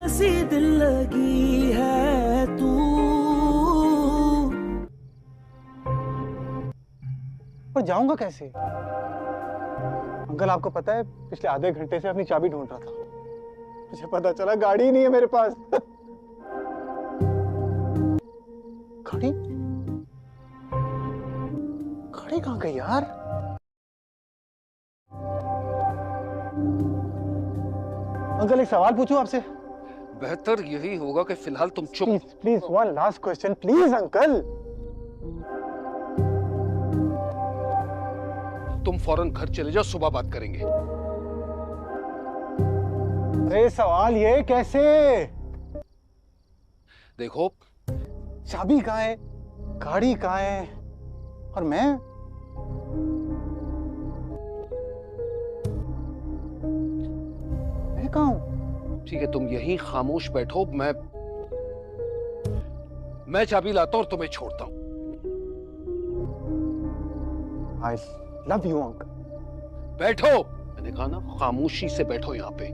सी दिल लगी है तू। पर जाऊंगा कैसे? अंकल आपको पता है पिछले आधे घंटे से अपनी चाबी ढूंढ रहा था, मुझे पता चला गाड़ी ही नहीं है मेरे पास। गाड़ी गाड़ी कहाँ गई यार? अंकल एक सवाल पूछूं आपसे? बेहतर यही होगा कि फिलहाल तुम चुप। Please please one last question please uncle. तुम फौरन घर चले जाओ, सुबह बात करेंगे। अरे सवाल ये कैसे? देखो, चाबी कहाँ है, गाड़ी कहाँ है, और मैं कहाँ हूं? ठीक है, तुम यहीं खामोश बैठो, मैं चाबी लाता हूं और तुम्हें छोड़ता हूं। I love you uncle. बैठो, मैंने कहा ना, खामोशी से बैठो यहां पे।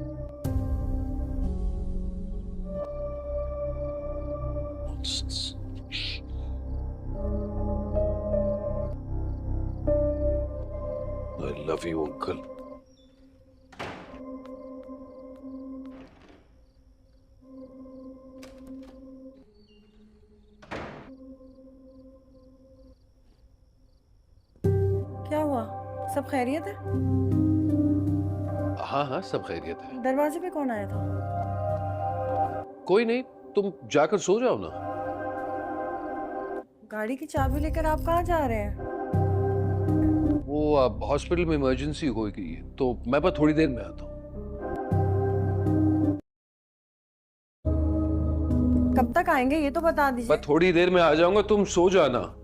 I love you uncle. क्या हुआ? सब खैरियत है? हाँ हाँ, सब खैरियत है। दरवाजे पे कौन आया था? कोई नहीं, तुम जाकर सो जाओ ना। गाड़ी की चाबी लेकर आप कहाँ जा रहे हैं? वो हॉस्पिटल में इमरजेंसी हो गई है, तो मैं बस थोड़ी देर में आता हूँ। कब तक आएंगे ये तो बता दीजिए। बस थोड़ी देर में आ जाऊंगा, तुम सो जाना।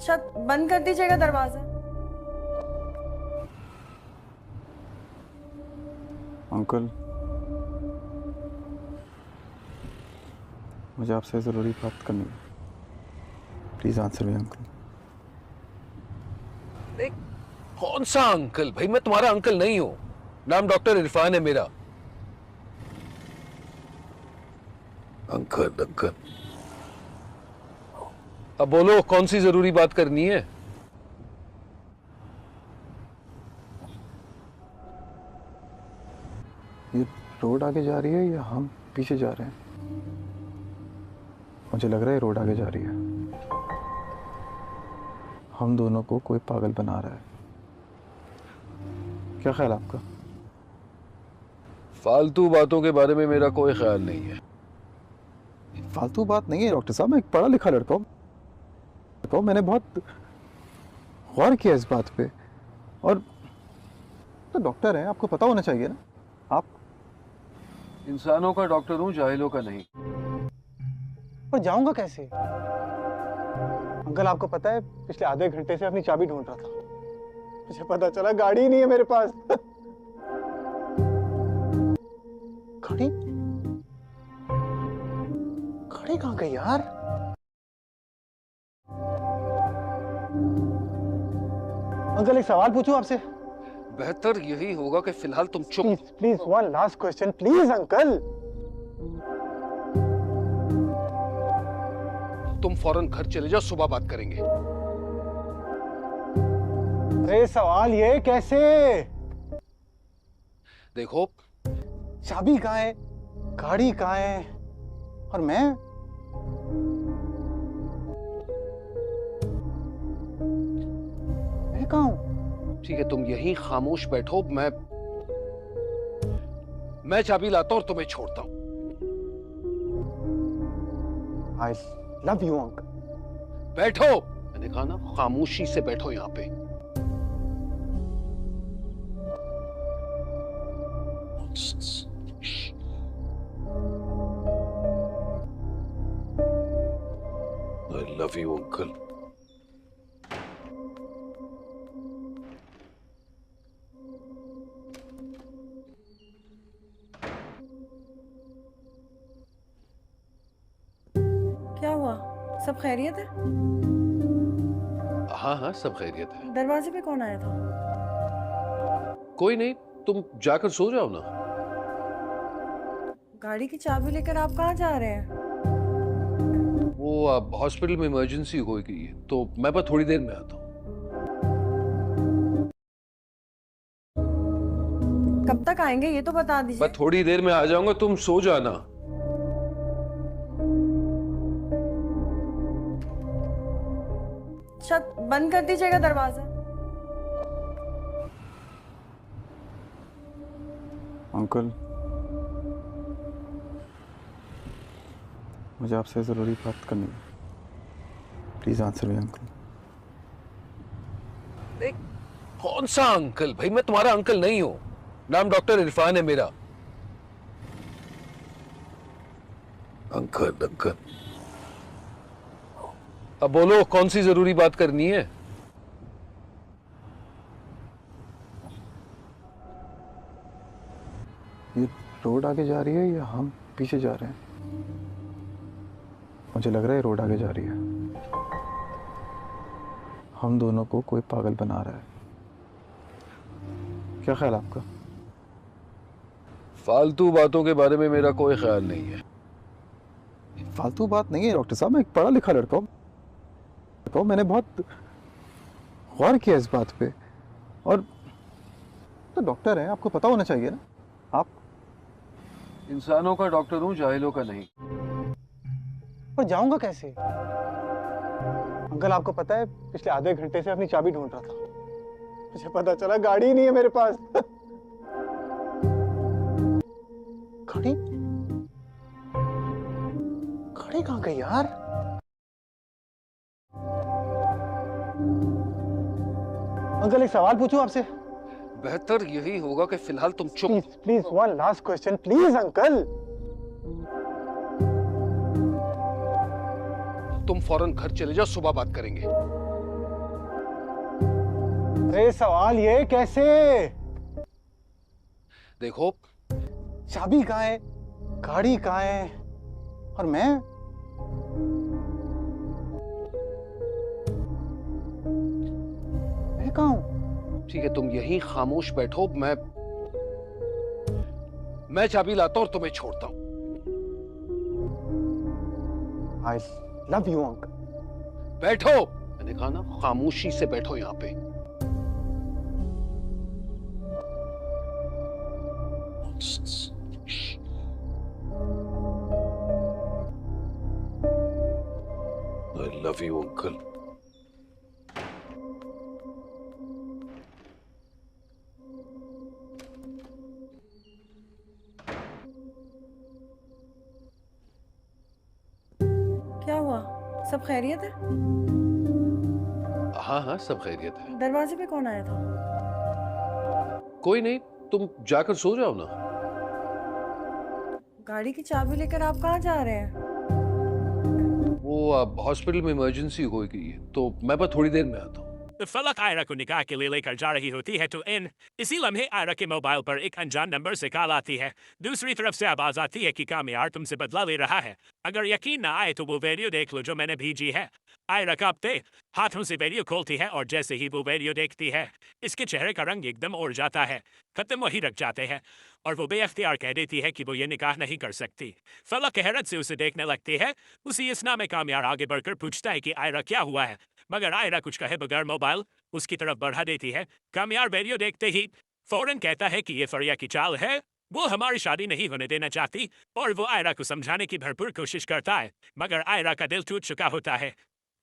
छत बंद कर दीजिएगा दरवाजा। अंकल मुझे आपसे जरूरी बात करनी है, प्लीज आंसर मी अंकल। कौन सा अंकल भाई? मैं तुम्हारा अंकल नहीं हूं। नाम डॉक्टर इरफान है मेरा। अंकल अंकल, अब बोलो, कौन सी जरूरी बात करनी है? ये रोड आगे जा रही है या हम पीछे जा रहे हैं? मुझे लग रहा है रोड आगे जा रही है। हम दोनों को कोई पागल बना रहा है। क्या ख्याल आपका? फालतू बातों के बारे में मेरा कोई ख्याल नहीं है। फालतू बात नहीं है डॉक्टर साहब, मैं एक पढ़ा लिखा लड़का हूँ, मैंने बहुत गौर किया इस बात पे, और तो डॉक्टर हैं, आपको पता होना चाहिए ना। आप इंसानों का डॉक्टर हूं, जाहिलों का नहीं। पर जाऊंगा कैसे? अंकल आपको पता है पिछले आधे घंटे से अपनी चाबी ढूंढ रहा था, मुझे पता चला गाड़ी ही नहीं है मेरे पास। गाड़ी गाड़ी कहाँ गई यार? अंकल एक सवाल पूछूं आपसे? बेहतर यही होगा कि फिलहाल तुम चुप। Please please one last question please uncle. तुम फौरन घर चले जाओ, सुबह बात करेंगे। अरे सवाल ये कैसे? देखो, चाबी कहाँ है, गाड़ी कहाँ है, और मैं कहाँ हूं? ठीक है, तुम यहीं खामोश बैठो, मैं चाबी लाता हूं और तुम्हें छोड़ता हूं। I love you uncle. बैठो, मैंने कहा ना, खामोशी से बैठो यहां पे। I love you uncle. क्या हुआ? सब खैरियत है? हाँ हाँ, सब खैरियत है। दरवाजे पे कौन आया था? कोई नहीं, तुम जाकर सो जाओ ना। गाड़ी की चाबी लेकर आप कहाँ जा रहे हैं? वो हॉस्पिटल में इमरजेंसी हो गई है, तो मैं बस थोड़ी देर में आता हूँ। कब तक आएंगे ये तो बता दीजिए। मैं थोड़ी देर में आ जाऊंगा, तुम सो जाना। छत बंद कर दीजिएगा दरवाजा। अंकल, मुझे आपसे ज़रूरी बात करनी है। Please answer me uncle. कौन सा अंकल? भाई मैं तुम्हारा अंकल नहीं हूं। नाम डॉक्टर इरफान है मेरा। अंकल अंकल, अब बोलो कौन सी जरूरी बात करनी है? ये रोड आगे जा रही है या हम पीछे जा रहे हैं? मुझे लग रहा है रोड आगे जा रही है। हम दोनों को कोई पागल बना रहा है। क्या ख्याल आपका? फालतू बातों के बारे में मेरा कोई ख्याल नहीं है। फालतू बात नहीं है डॉक्टर साहब, मैं एक पढ़ा लिखा लड़का हूँ। मैंने बहुत गौर किया इस बात पे, और तो डॉक्टर हैं, आपको पता होना चाहिए ना। आप इंसानों का डॉक्टर हूं, जाहिलों का नहीं। पर जाऊंगा कैसे? अंकल, आपको पता है पिछले आधे घंटे से अपनी चाबी ढूंढ रहा था। मुझे पता चला गाड़ी ही नहीं है मेरे पास। गाड़ी गाड़ी कहाँ गई यार? अंकल, एक सवाल पूछूं आपसे? बेहतर यही होगा कि फिलहाल तुम चुप। Please please, one last question please uncle. तुम फौरन घर चले जाओ, सुबह बात करेंगे। अरे सवाल ये कैसे? देखो, चाबी कहाँ है, गाड़ी कहाँ है, और मैं कहाँ हूँ? ठीक है, तुम यहीं खामोश बैठो। मैं चाबी लाता हूं और तुम्हें छोड़ता हूं। I love you uncle. बैठो, मैंने कहा ना, खामोशी से बैठो यहां पे। I love you, uncle. क्या हुआ? सब खैरियत है? हाँ हाँ, सब खैरियत है। दरवाजे पे कौन आया था? कोई नहीं, तुम जाकर सो जाओ ना। गाड़ी की चाबी लेकर आप कहाँ जा रहे हैं? वो हॉस्पिटल में इमरजेंसी हो गई है, तो मैं बस थोड़ी देर में आता हूँ। फलक आयरा को निकाह के लिए लेकर जा रही होती है तो इसी लम्हे आयरा के मोबाइल पर एक अनजान नंबर से कॉल आती है। दूसरी तरफ से आवाज आती है कि कामयार तुमसे बदला ले रहा है। अगर यकीन ना आए तो वो वीडियो देख लो जो मैंने भेजी है। आयरा कांपते हाथों से वीडियो खोलती है और जैसे ही वो वीडियो देखती है, इसके चेहरे का रंग एकदम उड़ जाता है। खत्म वही रख जाते हैं और वो बेअख्तियार कह देती है कि वो ये निकाह नहीं कर सकती। फलक हैरत से उसे देखने लगती है। उसी इसना में कामयार आगे बढ़कर पूछता है कि आयरा क्या हुआ है, मगर आयरा कुछ कहे बगैर मोबाइल उसकी तरफ बढ़ा देती है। कामयार वीडियो देखते ही फौरन कहता है कि ये फरिया की चाल है, वो हमारी शादी नहीं होने देना चाहती, और वो आयरा को समझाने की भरपूर कोशिश करता है, मगर आयरा का दिल टूट चुका होता है।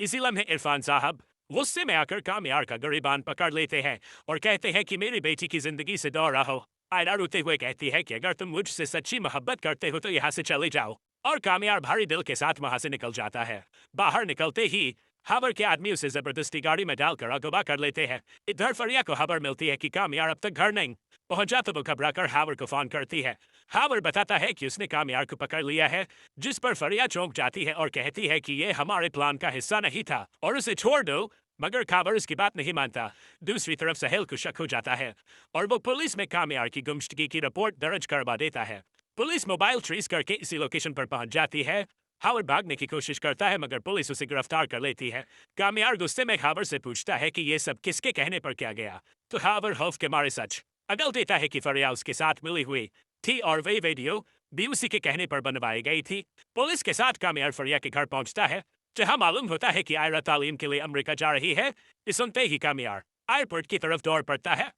इसी लम्हे इरफान साहब गुस्से में आकर कामयार का गिरबान पकड़ लेते हैं और कहते हैं कि मेरी बेटी की जिंदगी से दूर रहो। आयरा रोते हुए कहती है कि अगर तुम मुझसे सच्ची मोहब्बत करते हो तो यहाँ से चले जाओ, और कामयार भारी दिल के साथ वहां से निकल जाता है। बाहर निकलते ही हावर के आदमी उसे जबरदस्ती गाड़ी में डालकर अगवा कर लेते हैं। इधर फरिया को खबर मिलती है कि कामयार अब तक घर नहीं पहुंचा, तो वो घबरा कर हावर को फोन करती है। हावर बताता है कि उसने कामयार को पकड़ लिया है, जिस पर फरिया चौंक जाती है और कहती है कि ये हमारे प्लान का हिस्सा नहीं था और उसे छोड़ दो, मगर काबर उसकी बात नहीं मानता। दूसरी तरफ सहेल को शक हो जाता है और वो पुलिस में कामयार की गुमशुदगी की रिपोर्ट दर्ज करवा देता है। पुलिस मोबाइल ट्रेस करके इसी लोकेशन पर पहुंच जाती है। हावर भागने की कोशिश करता है मगर पुलिस उसे गिरफ्तार कर लेती है। कामयार गुस्से में हावर से पूछता है कि ये सब किसके कहने पर क्या गया, तो हावर खौफ के मारे सच अकल देता है कि फरिया उसके साथ मिली हुई थी और वही वीडियो भी उसी के कहने पर बनवाई गई थी। पुलिस के साथ कामियार फरिया के घर पहुंचता है, जहां मालूम होता है कि आयरा तालीम के लिए अमेरिका जा रही है। ये सुनते ही कामियार एयरपोर्ट की तरफ दौड़ पड़ता है।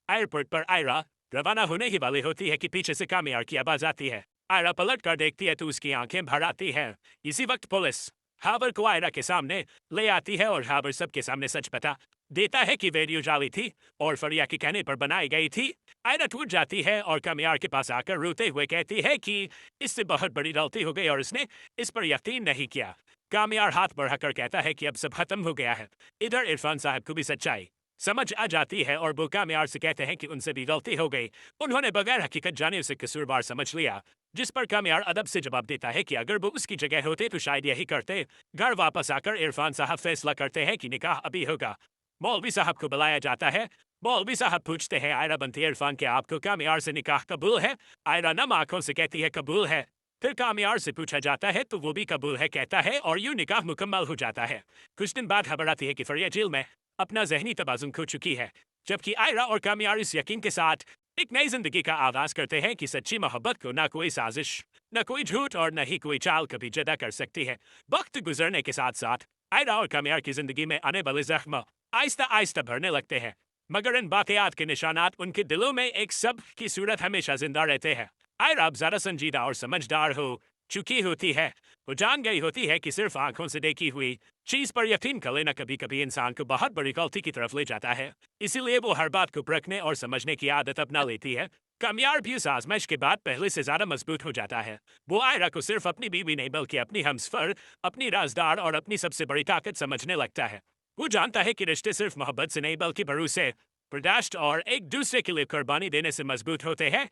एयरपोर्ट पर आयरा रवाना होने ही वाली होती है कि पीछे से कामियार की आवाज आती है। आयरा पलट कर देखती है तो उसकी आंखें भर आती हैं। इसी वक्त पुलिस हाबर को आयरा के सामने ले आती है और हाबर सबके सामने सच बता देता है कि वीडियो जाली थी और फरिया के कहने पर बनाई गई थी। आयरा टूट जाती है और कामियार के पास आकर रोते हुए कहती है कि इससे बहुत बड़ी गलती हो गई और उसने इस पर यकीन नहीं किया। कामियार हाथ बढ़ाकर कहता है कि अब सब खत्म हो गया है। इधर इरफान साहब को भी सच्चाई समझ आ जाती है और वो कामियार से कहते हैं कि उनसे भी गलती हो गई, उन्होंने बगैर हकीकत जाने उसे कसूरवार समझ लिया। जिस पर कामियार अदब से जवाब देता है कि अगर वो उसकी जगह होते तो शायद यही करते। घर वापस आकर इरफान साहब फैसला करते हैं कि निकाह अभी होगा। मौलवी साहब को बुलाया जाता है। मौलवी साहब पूछते हैं आयरा बनती इरफान के आपको कामियार से निकाह कबूल है? आयरा नम आंखों से कहती है कबूल है। फिर कामियार से पूछा जाता है तो वो भी कबूल है कहता है और यूं निकाह मुकम्मल हो जाता है। कुछ दिन बाद खबर आती है कि फरिया जेल में अपना जहनी तवाज़ुन खो चुकी है, जबकि आयरा और कामियार इस यकीन के साथ एक नई जिंदगी का आगाज करते हैं कि सच्ची मोहब्बत को ना कोई साजिश, न कोई झूठ और न ही कोई चाल कभी जुदा कर सकती है। वक्त गुजरने के साथ साथ आयरा और कामियार की जिंदगी में आने वाले जख्म आहिस्ता आहिस्ता भरने लगते हैं, मगर इन वाकयात के निशानात उनके दिलों में एक सब की सूरत हमेशा जिंदा रहते हैं। आयरा अब ज्यादा संजीदा और समझदार हो चुकी होती है। वो जान गई होती है कि सिर्फ आंखों से देखी हुई चीज पर यकीन कर लेना कभी कभी इंसान को बहुत बड़ी गलती की तरफ ले जाता है। इसीलिए वो हर बात को परखने और समझने की आदत अपना लेती है। कामियार भी उस आजमाइश के बाद पहले से ज्यादा मजबूत हो जाता है। वो आयरा को सिर्फ अपनी बीवी नहीं बल्कि अपनी हमसफर, अपनी राजदार और अपनी सबसे बड़ी ताकत समझने लगता है। वो जानता है कि रिश्ते सिर्फ मोहब्बत से नहीं बल्कि भरोसे, बर्दाश्त और एक दूसरे के लिए कुर्बानी देने से मजबूत होते हैं।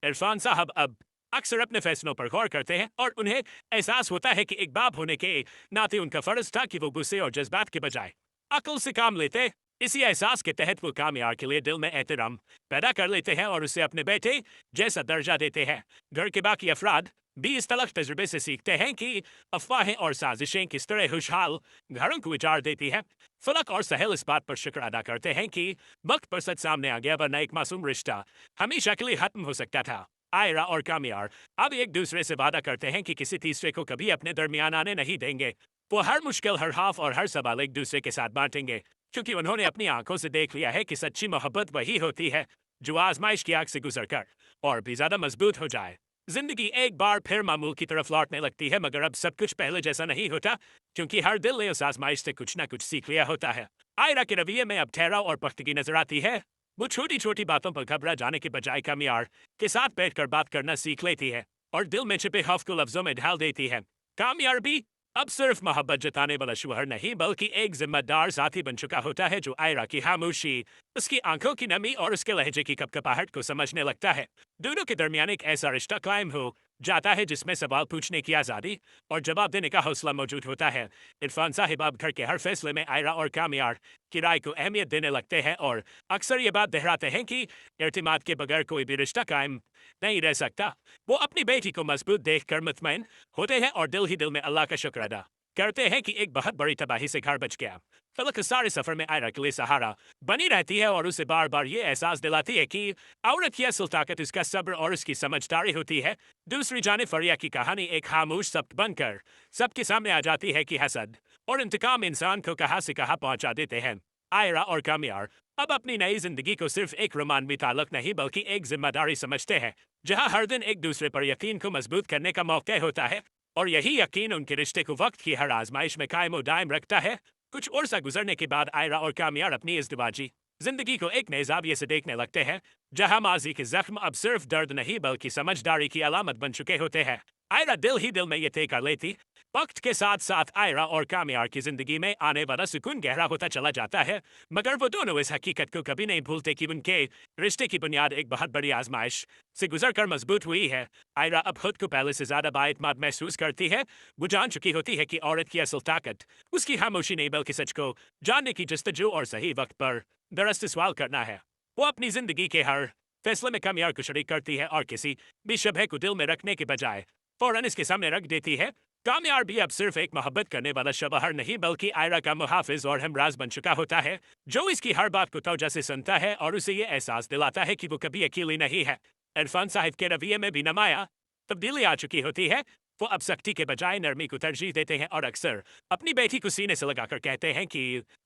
इरफान साहब अब अक्सर अपने फैसलों पर गौर करते हैं और उन्हें एहसास होता है कि एक बाप होने के नाते उनका फर्ज था कि वो गुस्से और जज्बात के बजाय अक्ल से काम लेते। इसी एहसास के तहत वो कामियार के लिए दिल में एहतराम पैदा कर लेते हैं और उसे अपने बेटे जैसा दर्जा देते हैं। घर के बाकी अफराद भी इस तलख तजुर्बे से सीखते हैं कि अफवाहें और साजिशें किस तरह खुशहाल घरों को उजाड़ देती हैं। फलक और सहल इस बात पर शुक्र अदा करते हैं कि वक्त पर सच सामने आ गया, वरना एक मासूम रिश्ता हमेशा के लिए खत्म हो सकता था। आयरा और कामियार अब एक दूसरे से वादा करते हैं कि किसी तीसरे को कभी अपने दरमियान आने नहीं देंगे। वो हर मुश्किल, हर हाफ और हर सवाल एक दूसरे के साथ बांटेंगे, क्योंकि उन्होंने अपनी आंखों से देख लिया है कि सच्ची मोहब्बत वही होती है जो आजमाइश की आग से गुजर कर और भी ज्यादा मजबूत हो जाए। जिंदगी एक बार फिर मामूल की तरफ लौटने लगती है, मगर अब सब कुछ पहले जैसा नहीं होता, क्योंकि हर दिल ने उस आजमाइश से कुछ ना कुछ सीख लिया होता है। आयरा के रवैये में अब ठहराव और पुख्तगी नजर आती है। वो छोटी छोटी बातों पर घबरा जाने के बजाय कामियार के साथ बैठकर बात करना सीख लेती है और दिल में छिपे खौफ को लफ्जों में ढाल देती है। कामियार भी अब सिर्फ मोहब्बत जताने वाला शौहर नहीं बल्कि एक जिम्मेदार साथी बन चुका होता है, जो आयरा की खामोशी, उसकी आंखों की नमी और उसके लहजे की कपकपाहट को समझने लगता है। दोनों के दरमियान एक ऐसा रिश्ता कायम हो जाता है जिसमें सवाल पूछने की आज़ादी और जवाब देने का हौसला मौजूद होता है। इरफान साहिब अब घर के हर फैसले में आयरा और कामियार की राय को अहमियत देने लगते हैं और अक्सर ये बात दोहराते हैं कि इर्तिमाद के बगैर कोई भी रिश्ता कायम नहीं रह सकता। वो अपनी बेटी को मजबूत देखकर मुतमईन होते हैं और दिल ही दिल में अल्लाह का शुक्र अदा करते हैं कि एक बहुत बड़ी तबाही से घर बच गया। फलक सारे सफर में आयरा के लिए सहारा बनी रहती है और उसे बार बार ये एहसास दिलाती है कि औरत की असल ताकत उसका सब्र और उसकी समझदारी होती है। दूसरी जानिब फरिया की कहानी एक खामोश सब्त बनकर सबके सामने आ जाती है कि हसद और इंतकाम इंसान को कहाँ से कहाँ पहुंचा देते हैं। आयरा और कामियार अब अपनी नई जिंदगी को सिर्फ एक रोमानवी ताल्लुक नहीं बल्कि एक जिम्मेदारी समझते हैं, जहां हर दिन एक दूसरे पर यकीन को मजबूत करने का मौका होता है और यही यकीन उनके रिश्ते को वक्त की हर आजमाइश में कायम और दायम रखता है। कुछ अरसा गुजरने के बाद आयरा और कामियार अपनी इज़्दिवाजी जिंदगी को एक नए ज़ाविये से देखने लगते हैं, जहां माजी के जख्म अब सिर्फ दर्द नहीं बल्कि समझदारी की अलामत बन चुके होते हैं। आयरा दिल ही दिल में ये तय कर लेती वक्त के साथ साथ आयरा और कामियार की जिंदगी में आने वाला सुकून गहरा होता चला जाता है, मगर वो दोनों इस हकीकत को कभी नहीं भूलते कि उनके रिश्ते की बुनियाद एक बहुत बड़ी आजमाइश से गुजर कर मजबूत हुई है। आयरा अब खुद को पहले से ज्यादा बाएतमाद महसूस करती है। वो जान चुकी होती है कि औरत की असल ताकत उसकी खामोशी नहीं बल्कि सच को जानने की जस्तजू और सही वक्त पर दरअसल सवाल करना है। वो अपनी जिंदगी के हर फैसले में कामियार को शरीक करती है और किसी भी शबह को दिल में रखने के बजाय फौरन इसके सामने रख देती है। कामयार भी अब सिर्फ एक मोहब्बत करने वाला शबहर नहीं बल्कि आयरा का मुहाफिज और हमराज बन चुका होता है, जो इसकी हर बात को तवज्जो से सुनता है और उसे ये एहसास दिलाता है कि वो कभी अकेली नहीं है। इरफान साहिब के रवैये में भी नमाया तब्दीली आ चुकी होती है। वो अब सख्ती के बजाय नरमी को तरजीह देते हैं और अक्सर अपनी बेटी को सीने से लगाकर कहते हैं कि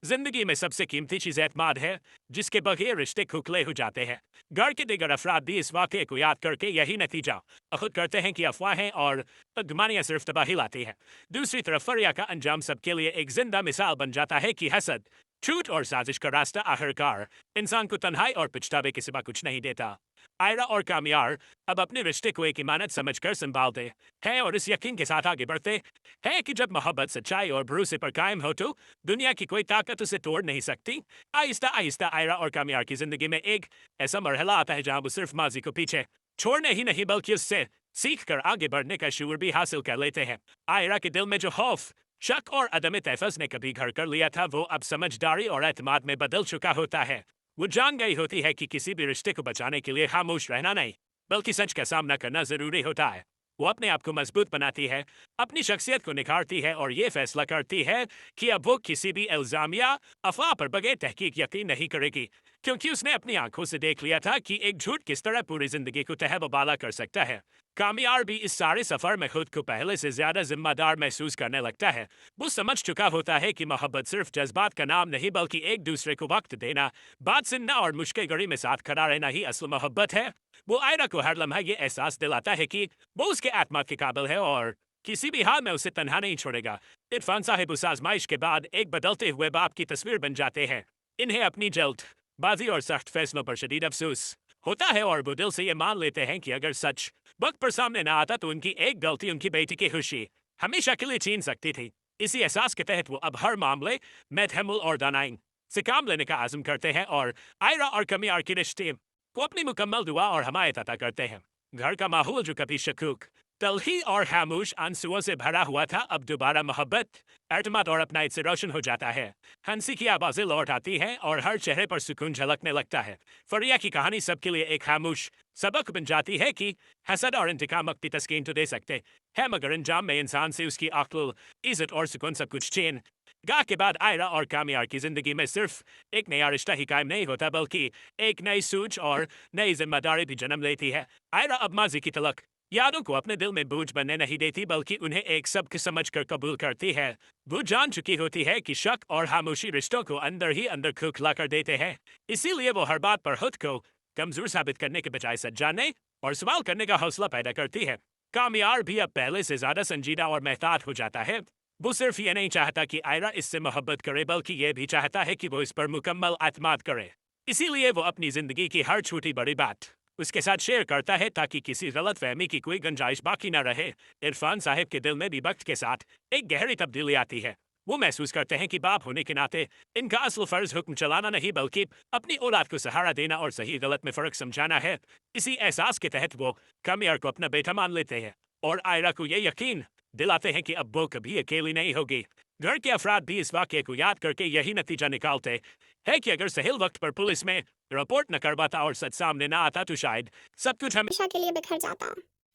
जिंदगी में सबसे कीमती चीज़ एतमाद है, जिसके बगैर रिश्ते खोखले हो जाते हैं। घर के दिगर अफराद भी इस वाक़े को याद करके यही नतीजा खुद करते हैं कि अफवाहें और बदगुमानियाँ सिर्फ तबाही लाती हैं। दूसरी तरफ फरिया का अंजाम सबके लिए एक जिंदा मिसाल बन जाता है कि हसद, झूठ और साजिश का रास्ता आखिरकार इंसान को तन्हाई और पछतावे के सिवा कुछ नहीं देता। आयरा और कामयार अब अपने रिश्ते को एक इमानत समझकर संभालते हैं और इस यकीन के साथ आगे बढ़ते हैं कि जब मोहब्बत सच्चाई और भरोसे पर कायम हो तो दुनिया की कोई ताकत उसे तोड़ नहीं सकती। आहिस्ता आहिस्ता आयरा और कामयार की जिंदगी में एक ऐसा मरहला आता है जहाँ वो सिर्फ माजी को पीछे छोड़ने ही नहीं बल्कि उससे सीख कर आगे बढ़ने का शूर भी हासिल कर लेते हैं। आयरा के दिल में जो खौफ, शक और अदम तहफ़्फ़ुज़ ने कभी घर कर लिया था, वो अब समझदारी और एतमाद में बदल चुका होता है। वो जान गई होती है कि किसी भी रिश्ते को बचाने के लिए खामोश रहना नहीं बल्कि सच का सामना करना ज़रूरी होता है। वो अपने आप को मजबूत बनाती है, अपनी शख्सियत को निखारती है और ये फैसला करती है कि अब वो किसी भी इल्ज़ाम या अफवाह पर बगैर तहकीक यकीन नहीं करेगी, क्योंकि उसने अपनी आंखों से देख लिया था कि एक झूठ किस तरह पूरी जिंदगी को तहबाला कर सकता है। कामयार भी इस सारे सफ़र में खुद को पहले से ज़्यादा जिम्मेदार महसूस करने लगता है। वो समझ चुका होता है कि मोहब्बत सिर्फ जज्बात का नाम नहीं बल्कि एक दूसरे को वक्त देना, बात सुनना और मुश्किल घड़ी में साथ खड़ा रहना ही असल मोहब्बत है। वो आयरा को हर लम्हा ये एहसास दिलाता है कि वो उसके एतमाद के काबिल है और किसी भी हाल में उसे तन्हा नहीं छोड़ेगा। इरफान साहिब उस आजमाइश के बाद एक बदलते हुए बाप की तस्वीर बन जाते हैं। इन्हें अपनी जल्दबाजी और सख्त फैसलों पर शदीद अफसोस होता है और वो दिल से ये मान लेते हैं कि अगर सच वक्त पर सामने ना आता तो उनकी एक गलती उनकी बेटी की खुशी हमेशा के लिए छीन सकती थी। इसी एहसास के तहत वो अब हर मामले में तहम्मुल और दानाई से काम लेने का आज़म करते हैं और आयरा और कामयार के रिश्ते को अपनी मुकम्मल दुआ और हमायत अता करते हैं। घर का माहौल जो कभी शकूक, तलखी और खामोश आंसुओं से भरा हुआ था, अब दोबारा मोहब्बत, एतमाद और अपनाइत से रोशन हो जाता है। हंसी की आवाज़ें लौट आती हैं और हर चेहरे पर सुकून झलकने लगता है। फरिया की कहानी सबके लिए एक खामोश सबक बन जाती है कि हसद और इंतकाम वक्ती तस्कीन तो दे सकते हैं, मगर अंजाम में इंसान से उसकी अक्ल, इज़्ज़त और सुकून सब कुछ छीन गाह के बाद आयरा और कामयार की जिंदगी में सिर्फ एक नया रिश्ता ही कायम नहीं होता बल्कि एक नई सोच और नई जिम्मेदारी भी जन्म लेती है। आयरा अब माजी की तलक यादों को अपने दिल में बोझ बनने नहीं देती बल्कि उन्हें एक सबक समझकर कबूल करती है। वो जान चुकी होती है कि शक और खामोशी रिश्तों को अंदर ही अंदर खोखला कर देते हैं, इसीलिए वो हर बात पर खुद को कमजोर साबित करने के बजाय सच जानने और सवाल करने का हौसला पैदा करती है। कामयार भी अब पहले से ज्यादा संजीदा और महतात हो जाता है। वो सिर्फ ये नहीं चाहता कि आयरा इससे मोहब्बत करे बल्कि ये भी चाहता है कि वो इस पर मुकम्मल एतमाद करे। इसीलिए वो अपनी जिंदगी की हर छोटी बड़ी बात उसके साथ शेयर करता है ताकि किसी गलत फहमी की कोई गुंजाइश बाकी न रहे। इरफान साहिब के दिल में भी वक्त के साथ एक गहरी तब्दीली आती है। वो महसूस करते हैं कि बाप होने के नाते इनका असल फर्ज हुक्म चलाना नहीं बल्कि अपनी औलाद को सहारा देना और सही गलत में फ़र्क समझाना है। इसी एहसास के तहत वो कामयार को अपना बेटा मान लेते हैं और आयरा को ये यकीन दिलाते हैं कि अब वो कभी अकेली नहीं होगी। घर के अफराद भी इस वाक़े को याद करके यही नतीजा निकालते हैं कि अगर सही वक्त पर पुलिस में रिपोर्ट न करवाता और सच सामने ना आता तो शायद सब कुछ हमेशा के लिए बिखर जाता।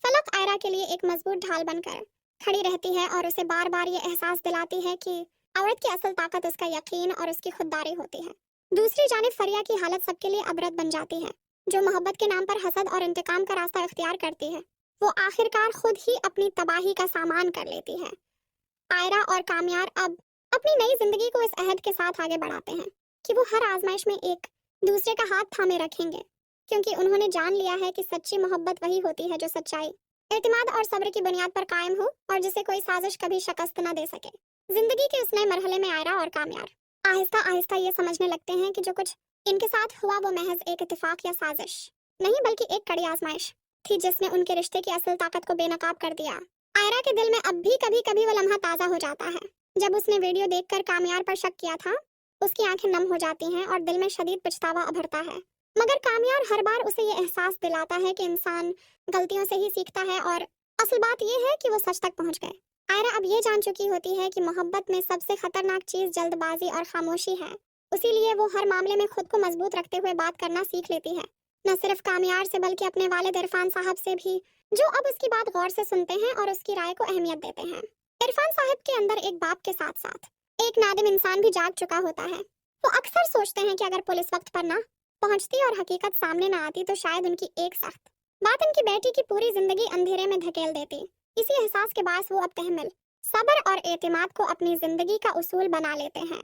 फलक आयरा के लिए एक मजबूत ढाल बनकर खड़ी रहती है और उसे बार बार ये एहसास दिलाती है कि औरत की असल ताकत उसका यकीन और उसकी खुददारी होती है। दूसरी जानिब फरिया की हालत सबके लिए अबरत बन जाती है, जो मोहब्बत के नाम पर हसद और इंतकाम का रास्ता इख्तियार करती है। वो आखिरकार खुद ही अपनी तबाही का सामान कर लेती है। आयरा और कामयार अब अपनी नई जिंदगी को इस अहद के साथ आगे बढ़ाते हैं कि वो हर आजमाइश में एक दूसरे का हाथ थामे रखेंगे, क्योंकि उन्होंने जान लिया है कि सच्ची मोहब्बत वही होती है जो सच्चाई, एतमाद और सब्र की बुनियाद पर कायम हो और जिसे कोई साजिश कभी शिकस्त न दे सके। जिंदगी के उस नए मरहले में आयरा और कामयार आहिस्ता आहिस्ता ये समझने लगते हैं कि जो कुछ इनके साथ हुआ वो महज एक इत्तेफाक या साजिश नहीं बल्कि एक कड़ी आजमाइश थी जिसने उनके रिश्ते की असल ताकत को बेनकाब कर दिया। आयरा के दिल में अब भी कभी कभी वो लम्हा ताज़ा हो जाता है जब उसने वीडियो देखकर कामयार पर शक किया था। उसकी आंखें नम हो जाती हैं और दिल में शदीद पछतावा उभरता है, मगर कामयार हर बार उसे ये एहसास दिलाता है कि इंसान गलतियों से ही सीखता है और असल बात ये है कि वो सच तक पहुंच गए। आयरा अब ये जान चुकी होती है कि मोहब्बत में सबसे खतरनाक चीज़ जल्दबाजी और खामोशी है, इसीलिए वो हर मामले में खुद को मजबूत रखते हुए बात करना सीख लेती है, न सिर्फ कामयार से बल्कि अपने वालिद इरफान साहब से भी, जो अब उसकी बात गौर से सुनते हैं और उसकी राय को अहमियत देते हैं। इरफान साहब के अंदर एक बाप के साथ साथ एक नादिम इंसान भी जाग चुका होता है। वो अक्सर सोचते हैं कि अगर पुलिस वक्त पर ना पहुंचती और हकीकत सामने ना आती तो शायद उनकी एक सख्त बात उनकी बेटी की पूरी जिंदगी अंधेरे में धकेल देती। इसी एहसास के बायस वो अब तहम्मुल, सब्र और एतमाद को अपनी जिंदगी का उसूल बना लेते हैं।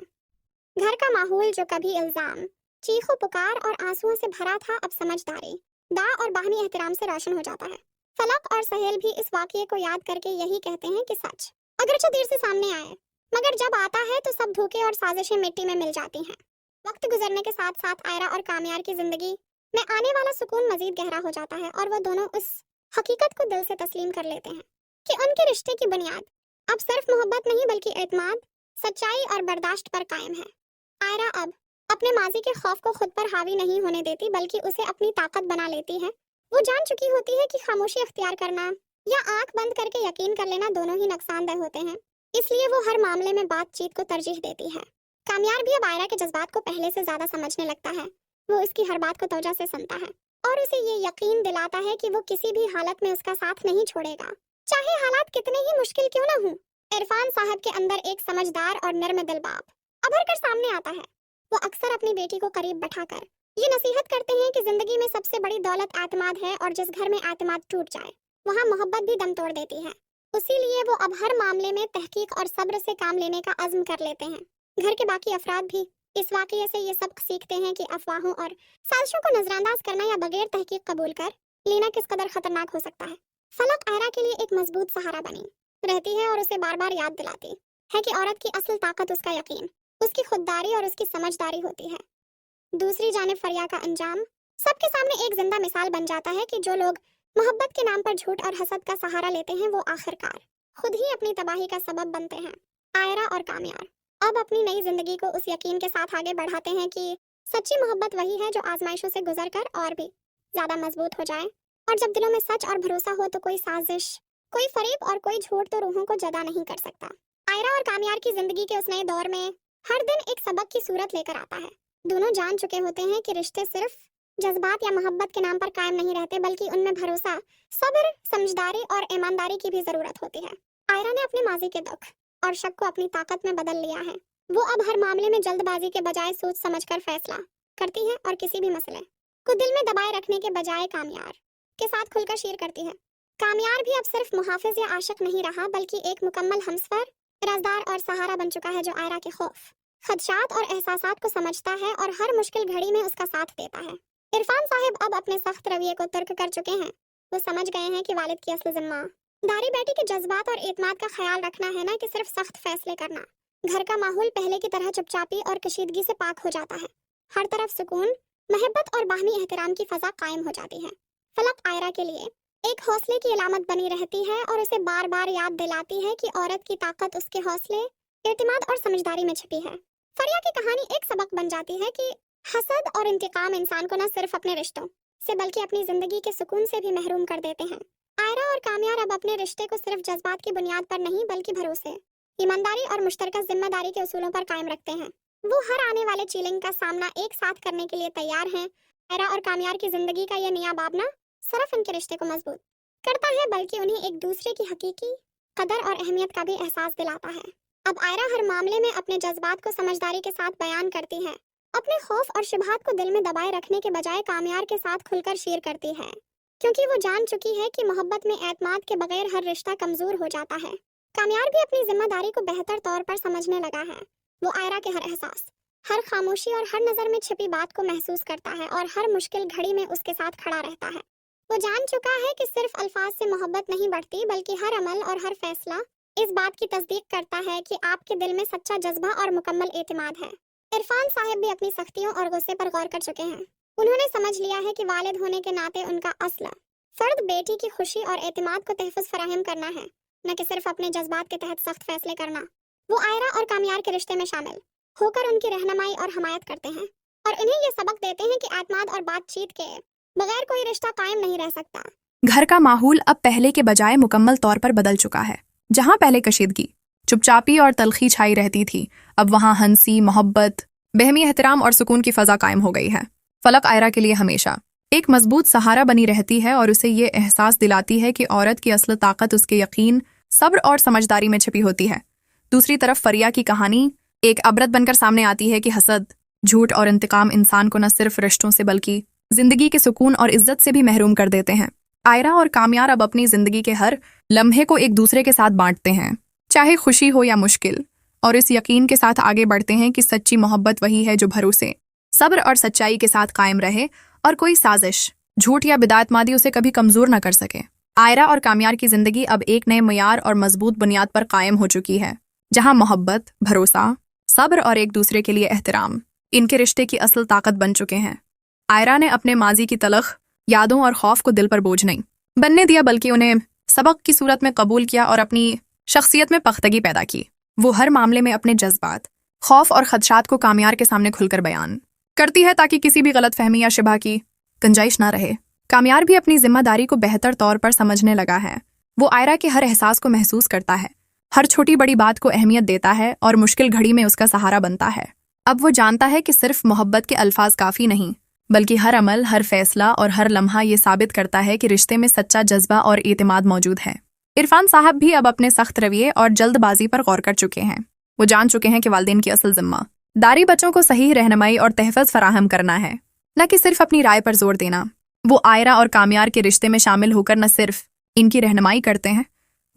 घर का माहौल जो कभी इल्जाम, चीखो पुकार और आंसुओं से भरा था, अब समझदारी, दा और बाहमी एहतराम से रोशन हो जाता है। फलक और सहेल भी इस वाकये को याद करके यही कहते हैं कि सच अगरचे देर से सामने आए, मगर जब आता है तो सब धोखे और साजिशें मिट्टी में मिल जाती हैं। वक्त गुजरने के साथ साथ आयरा और कामयार की जिंदगी में आने वाला सुकून मजीद गहरा हो जाता है और वो दोनों उस हकीकत को दिल से तस्लीम कर लेते हैं कि उनके रिश्ते की बुनियाद अब सिर्फ मोहब्बत नहीं बल्कि एतमाद, सच्चाई और बर्दाश्त पर कायम है। आयरा अब अपने माजी के खौफ को खुद पर हावी नहीं होने देती बल्कि उसे अपनी ताकत बना लेती है। वो जान चुकी होती है कि खामोशी अख्तियार करना या आंख बंद करके यकीन कर लेना दोनों ही नुकसानदेह होते हैं, इसलिए वो हर मामले में बातचीत को तरजीह देती है। कामयार भी अब आयरा के जज्बात को पहले से ज्यादा समझने लगता है। वो उसकी हर बात को तवज्जो से सुनता है और उसे ये यकीन दिलाता है कि वो किसी भी हालत में उसका साथ नहीं छोड़ेगा, चाहे हालात कितने ही मुश्किल क्यों ना हों। इरफान साहब के अंदर एक समझदार और नर्म दिल बाप उभर कर सामने आता है। वो अक्सर अपनी बेटी को करीब बैठाकर ये नसीहत करते हैं कि जिंदगी में सबसे बड़ी दौलत एतमाद है और जिस घर में एतमाद टूट जाए वहाँ मोहब्बत भी दम तोड़ देती है। इसीलिए वो अब हर मामले में तहकीक और सब्र से काम लेने का अज़्म कर लेते हैं। घर के बाकी अफराद भी इस वाकये से ये सबक सीखते हैं कि अफवाहों और साजिशों को नजरअंदाज करना या बगैर तहकीक कबूल कर लेना किस कदर खतरनाक हो सकता है। फलक आयरा के लिए एक मजबूत सहारा बनी रहती है और उसे बार बार याद दिलाती है कि औरत की असल ताकत उसका यकीन, उसकी खुददारी और उसकी समझदारी होती है। दूसरी जानिब फरिया का अंजाम सबके सामने एक जिंदा मिसाल बन जाता है कि जो लोग मोहब्बत के नाम पर झूठ और हसद का सहारा लेते हैं वो आखिरकार खुद ही अपनी तबाही का सबब बनते हैं। आयरा और कामयार अब अपनी नई जिंदगी को उस यकीन के साथ आगे बढ़ाते हैं कि सच्ची मोहब्बत वही है जो आजमाइशों से गुजर कर और भी ज्यादा मजबूत हो जाए। और जब दिलों में सच और भरोसा हो तो कोई साजिश, कोई फरेब और कोई झूठ तो रूहों को जदा नहीं कर सकता। आयरा और कामयार की जिंदगी के उस नए दौर में हर दिन एक सबक की सूरत लेकर आता है। दोनों जान चुके होते हैं कि रिश्ते सिर्फ जज्बात या मोहब्बत के नाम पर कायम नहीं रहते बल्कि उनमें भरोसा, सब्र, समझदारी और ईमानदारी की भी जरूरत होती है। आयरा ने अपने माजी के दुख और शक को अपनी ताकत में बदल लिया है। वो अब हर मामले में जल्दबाजी के बजाय सोच समझकर फैसला करती है और किसी भी मसले को दिल में दबाए रखने के बजाय कामयार के साथ खुलकर शेयर करती है। कामयार भी अब सिर्फ मुहाफिज या आशिक नहीं रहा बल्कि एक मुकम्मल हमसफर, राजदार और सहारा बन चुका है जो आयरा के खौफ, खदशात और एहसासात को समझता है और हर मुश्किल घड़ी में उसका साथ देता है। इरफान साहब अब अपने सख्त रवैये को तर्क कर चुके हैं। वो समझ गए हैं कि वालिद की असली जिम्मेदारी बेटी के जज्बात और एतमाद का ख्याल रखना है, ना कि सिर्फ सख्त फैसले करना। घर का माहौल पहले की तरह चुपचापी और कशीदगी से पाक हो जाता है। हर तरफ सुकून, मोहब्बत और बाहमी एहतराम की फजा कायम हो जाती है। फलक आयरा के लिए एक हौसले की अलामत बनी रहती है और उसे बार बार याद दिलाती है कि औरत की ताकत उसके हौसले, एतमाद और समझदारी में छिपी है। फरिया की कहानी एक सबक बन जाती है कि हसद और इंतकाम इंसान को न सिर्फ अपने रिश्तों से बल्कि अपनी जिंदगी के सुकून से भी महरूम कर देते हैं। आयरा और कामयार अब अपने रिश्ते को सिर्फ जज्बात की बुनियाद पर नहीं बल्कि भरोसे, ईमानदारी और मुश्तरका जिम्मेदारी के उसूलों पर कायम रखते हैं। वो हर आने वाले चैलेंज का सामना एक साथ करने के लिए तैयार हैं। आयरा और कामयार की जिंदगी का ये नया बाब ना सिर्फ इनके रिश्ते को मजबूत करता है बल्कि उन्हें एक दूसरे की हकीकी कदर और अहमियत का भी एहसास दिलाता है। अब आयरा हर मामले में अपने जज्बात को समझदारी के साथ बयान करती है, अपने खौफ और शुबहात को दिल में दबाए रखने के बजाय कामयार के साथ खुलकर शेयर करती है, क्योंकि वो जान चुकी है कि मोहब्बत में एतमाद के बगैर हर रिश्ता कमजोर हो जाता है। कामयार भी अपनी जिम्मेदारी को बेहतर तौर पर समझने लगा है। वो आयरा के हर एहसास, हर खामोशी और हर नजर में छिपी बात को महसूस करता है और हर मुश्किल घड़ी में उसके साथ खड़ा रहता है। वो जान चुका है कि सिर्फ अल्फाज से मोहब्बत नहीं बढ़ती बल्कि हर अमल और हर फैसला इस बात की तस्दीक करता है कि आपके दिल में सच्चा जज्बा और मुकम्मल एतमाद है। इरफान साहब भी अपनी सख्तियों और गुस्से पर गौर कर चुके हैं। उन्होंने समझ लिया है कि वालिद होने के नाते उनका असला फर्द बेटी की खुशी और एतमाद को तहफ़्फ़ुज़ फराहम करना है, न कि सिर्फ अपने जज्बात के तहत सख्त फैसले करना। वो आयरा और कामयार के रिश्ते में शामिल होकर उनकी रहनुमाई और हमायत करते हैं और उन्हें ये सबक देते हैं कि एतमाद और बातचीत के बगैर कोई रिश्ता कायम नहीं रह सकता। घर का माहौल अब पहले के बजाय मुकम्मल तौर पर बदल चुका है। जहाँ पहले कशीदगी, चुपचापी और तलखी छाई रहती थी, अब वहाँ हंसी, मोहब्बत, बेहमी एहतराम और सुकून की फ़ज़ा कायम हो गई है। फलक आयरा के लिए हमेशा एक मजबूत सहारा बनी रहती है और उसे ये एहसास दिलाती है कि औरत की असल ताकत उसके यकीन, सब्र और समझदारी में छिपी होती है। दूसरी तरफ फरिया की कहानी एक अबरत बनकर सामने आती है कि हसद, झूठ और इंतकाम इंसान को न सिर्फ रिश्तों से बल्कि जिंदगी के सुकून और इज्जत से भी महरूम कर देते हैं। आयरा और कामयार अब अपनी जिंदगी के हर लम्हे को एक दूसरे के साथ बांटते हैं, चाहे खुशी हो या मुश्किल, और इस यकीन के साथ आगे बढ़ते हैं कि सच्ची मोहब्बत वही है जो भरोसे, सब्र और सच्चाई के साथ कायम रहे और कोई साजिश, झूठ या बिदातमादी उसे कभी कमजोर न कर सके। आयरा और कामयार की जिंदगी अब एक नए मयार और मजबूत बुनियाद पर कायम हो चुकी है, जहां मोहब्बत, भरोसा, सब्र और एक दूसरे के लिए एहतराम इनके रिश्ते की असल ताकत बन चुके हैं। आयरा ने अपने माजी की तलख यादों और खौफ को दिल पर बोझ नहीं बनने दिया, बल्कि उन्हें सबक की सूरत में कबूल किया और अपनी शख्सियत में पख्तगी पैदा की। वो हर मामले में अपने जज्बात, खौफ और खदशात को कामयार के सामने खुलकर बयान करती है, ताकि किसी भी गलत फहमी या शिबा की गुंजाइश ना रहे। कामयार भी अपनी जिम्मेदारी को बेहतर तौर पर समझने लगा है। वो आयरा के हर एहसास को महसूस करता है, हर छोटी बड़ी बात को अहमियत देता है और मुश्किल घड़ी में उसका सहारा बनता है। अब वो जानता है कि सिर्फ मोहब्बत के अल्फाज काफ़ी नहीं, बल्कि हर अमल, हर फैसला और हर लम्हा ये साबित करता है कि रिश्ते में सच्चा जज्बा और एतमाद मौजूद है। इरफान साहब भी अब अपने सख्त रवैये और जल्दबाजी पर गौर कर चुके हैं। वो जान चुके हैं कि वालिदैन की असल जिम्मेदारी बच्चों को सही रहनुमाई और तहफ़्फ़ुज़ फराहम करना है, न कि सिर्फ अपनी राय पर जोर देना। वो आयरा और कामयार के रिश्ते में शामिल होकर न सिर्फ इनकी रहनुमाई करते हैं,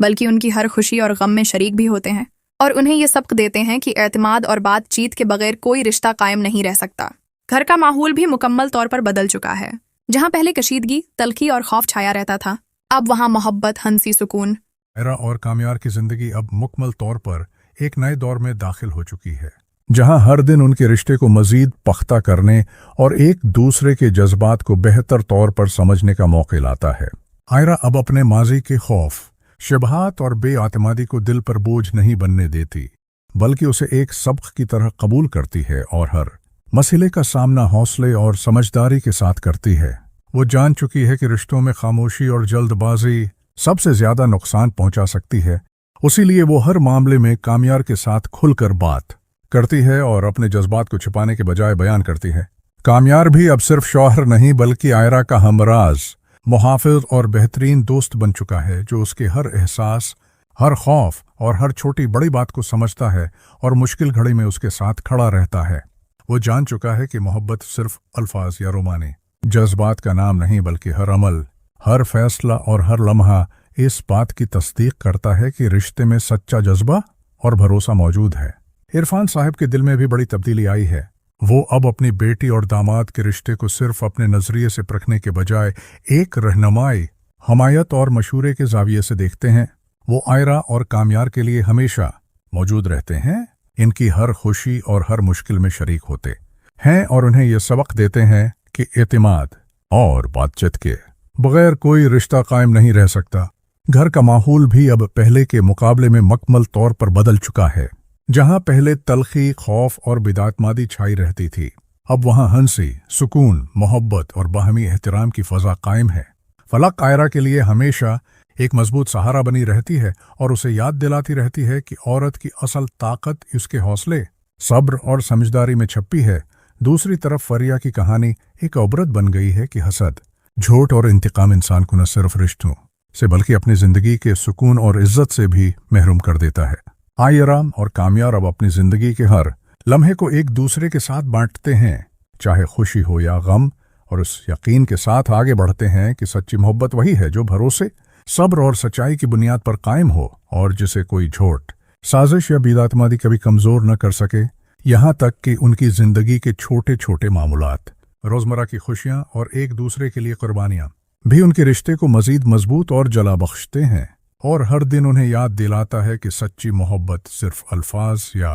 बल्कि उनकी हर खुशी और गम में शरीक भी होते हैं, और उन्हें ये सबक देते हैं कि एतमाद और बातचीत के बगैर कोई रिश्ता कायम नहीं रह सकता। घर का माहौल भी मुकम्मल तौर पर बदल चुका है। जहाँ पहले कशीदगी, तल्खी और खौफ छाया रहता था, अब वहाँ मोहब्बत, हंसी, सुकून। आयरा और कामयार की जिंदगी अब मुकम्मल तौर पर एक नए दौर में दाखिल हो चुकी है, जहां हर दिन उनके रिश्ते को मजीद पख्ता करने और एक दूसरे के जज्बात को बेहतर तौर पर समझने का मौका लाता है। आयरा अब अपने माजी के खौफ, शबहात और बेआतमादी को दिल पर बोझ नहीं बनने देती, बल्कि उसे एक सबक की तरह कबूल करती है और हर मसले का सामना हौसले और समझदारी के साथ करती है। वो जान चुकी है कि रिश्तों में खामोशी और जल्दबाजी सबसे ज्यादा नुकसान पहुंचा सकती है, उसीलिए वो हर मामले में कामयार के साथ खुलकर बात करती है और अपने जज्बात को छिपाने के बजाय बयान करती है। कामयार भी अब सिर्फ शौहर नहीं, बल्कि आयरा का हमराज, मुहाफिज और बेहतरीन दोस्त बन चुका है, जो उसके हर एहसास, हर खौफ और हर छोटी बड़ी बात को समझता है और मुश्किल घड़ी में उसके साथ खड़ा रहता है। वो जान चुका है कि मोहब्बत सिर्फ अल्फाज या रोमानी जज्बात का नाम नहीं, बल्कि हर अमल, हर फैसला और हर लम्हा इस बात की तस्दीक करता है कि रिश्ते में सच्चा जज्बा और भरोसा मौजूद है। इरफान साहब के दिल में भी बड़ी तब्दीली आई है। वो अब अपनी बेटी और दामाद के रिश्ते को सिर्फ अपने नजरिए से परखने के बजाय एक रहनुमाई, हमायत और मशूरे के जाविये से देखते हैं। वो आयरा और कामयार के लिए हमेशा मौजूद रहते हैं, इनकी हर खुशी और हर मुश्किल में शरीक होते हैं और उन्हें ये सबक देते हैं कि एतमाद और बातचीत के बगैर कोई रिश्ता कायम नहीं रह सकता। घर का माहौल भी अब पहले के मुकाबले में मुकम्मल तौर पर बदल चुका है। जहां पहले तल्खी, खौफ और बिदातमादी छाई रहती थी, अब वहां हंसी, सुकून, मोहब्बत और बाहमी एहतराम की फजा कायम है। फलक आयरा के लिए हमेशा एक मजबूत सहारा बनी रहती है और उसे याद दिलाती रहती है कि औरत की असल ताकत उसके हौसले, सब्र और समझदारी में छपी है। दूसरी तरफ फरिया की कहानी एक अबरत बन गई है कि हसद, झूठ और इंतकाम इंसान को न सिर्फ रिश्तों से बल्कि अपनी जिंदगी के सुकून और इज्जत से भी महरूम कर देता है। आयरा और कामयार अब अपनी जिंदगी के हर लम्हे को एक दूसरे के साथ बांटते हैं, चाहे खुशी हो या गम, और उस यकीन के साथ आगे बढ़ते हैं कि सच्ची मोहब्बत वही है जो भरोसे, सब्र और सच्चाई की बुनियाद पर कायम हो और जिसे कोई झूठ, साजिश या बिदातमादी कभी कमजोर न कर सके। यहाँ तक कि उनकी जिंदगी के छोटे छोटे मामूलात, रोजमर्रा की खुशियाँ और एक दूसरे के लिए कुर्बानियाँ भी उनके रिश्ते को मजीद मजबूत और जला बख्शते हैं और हर दिन उन्हें याद दिलाता है कि सच्ची मोहब्बत सिर्फ अल्फाज या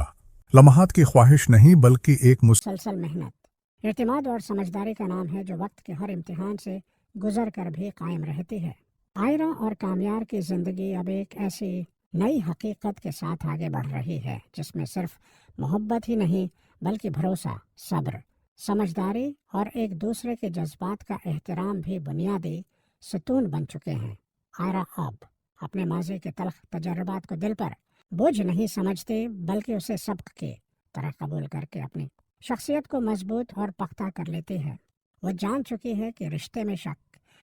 लम्हात की ख्वाहिश नहीं, बल्कि एक मुसलसल मेहनत, एतमाद और समझदारी का नाम है, जो वक्त के हर इम्तिहान से गुजर कर भी कायम रहती है। आयरा और कामयार की जिंदगी अब एक ऐसी नई हकीकत के साथ आगे बढ़ रही है, जिसमें सिर्फ मोहब्बत ही नहीं, बल्कि भरोसा, सब्र, समझदारी और एक दूसरे के जज्बात का एहतराम भी बुनियादी सतून बन चुके हैं। आयरा अब अपने माजी के तल्ख तजर्बात को दिल पर बोझ नहीं समझते, बल्कि उसे सबक की तरह कबूल करके अपनी शख्सियत को मजबूत और पख्ता कर लेती है। वो जान चुकी है कि रिश्ते में शक,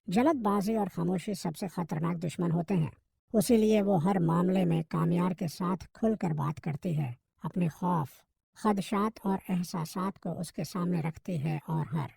जल्दबाजी और खामोशी सबसे खतरनाक दुश्मन होते हैं। اسی لیے وہ ہر معاملے میں کامیار کے ساتھ کھل کر بات کرتی ہے، اپنے خوف، خدشات اور احساسات کو اس کے سامنے رکھتی ہے اور ہر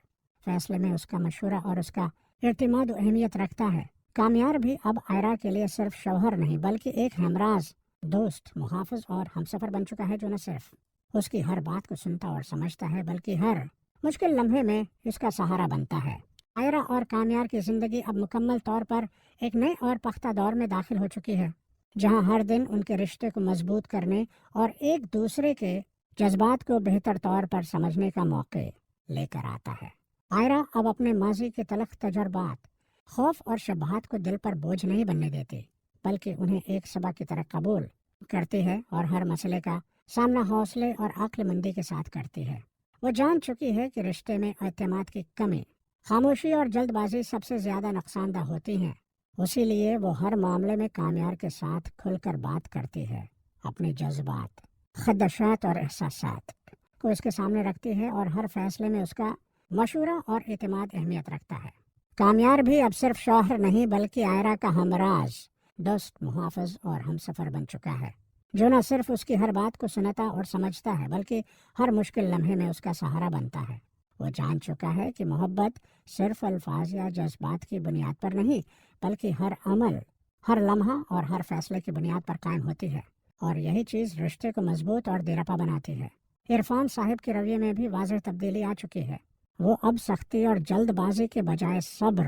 فیصلے میں اس کا مشورہ اور اس کا اعتماد و اہمیت رکھتا ہے۔ کامیار بھی اب آئرہ کے لیے صرف شوہر نہیں بلکہ ایک ہمراز، دوست، محافظ اور ہمسفر بن چکا ہے، جو نہ صرف اس کی ہر بات کو سنتا اور سمجھتا ہے بلکہ ہر مشکل لمحے میں اس کا سہارا بنتا ہے۔ آئرہ اور کامیار کی زندگی اب مکمل طور پر ایک نئے اور پختہ دور میں داخل ہو چکی ہے، جہاں ہر دن ان کے رشتے کو مضبوط کرنے اور ایک دوسرے کے جذبات کو بہتر طور پر سمجھنے کا موقع لے کر آتا ہے۔ آئرہ اب اپنے ماضی کے تلخ تجربات، خوف اور شبہات کو دل پر بوجھ نہیں بننے دیتی بلکہ انہیں ایک سبق کی طرح قبول کرتی ہے اور ہر مسئلے کا سامنا حوصلے اور عقل مندی کے ساتھ کرتی ہے۔ وہ جان چکی ہے کہ رشتے میں اعتماد کی کمی، خاموشی اور جلد بازی سب سے زیادہ نقصان دہ ہوتی ہیں۔ اسی لیے وہ ہر معاملے میں کامیار کے ساتھ کھل کر بات کرتی ہے، اپنے جذبات، خدشات اور احساسات کو اس کے سامنے رکھتی ہے اور ہر فیصلے میں اس کا مشورہ اور اعتماد اہمیت رکھتا ہے۔ کامیار بھی اب صرف شوہر نہیں بلکہ آئرہ کا ہمراز، دوست، محافظ اور ہمسفر بن چکا ہے، جو نہ صرف اس کی ہر بات کو سنتا اور سمجھتا ہے بلکہ ہر مشکل لمحے میں اس کا سہارا بنتا ہے۔ وہ جان چکا ہے کہ محبت صرف الفاظ یا جذبات کی بنیاد پر نہیں بلکہ ہر عمل، ہر لمحہ اور ہر فیصلے کی بنیاد پر قائم ہوتی ہے، اور یہی چیز رشتے کو مضبوط اور دیرپا بناتی ہے۔ عرفان صاحب کے رویے میں بھی واضح تبدیلی آ چکی ہے۔ وہ اب سختی اور جلد بازی کے بجائے صبر،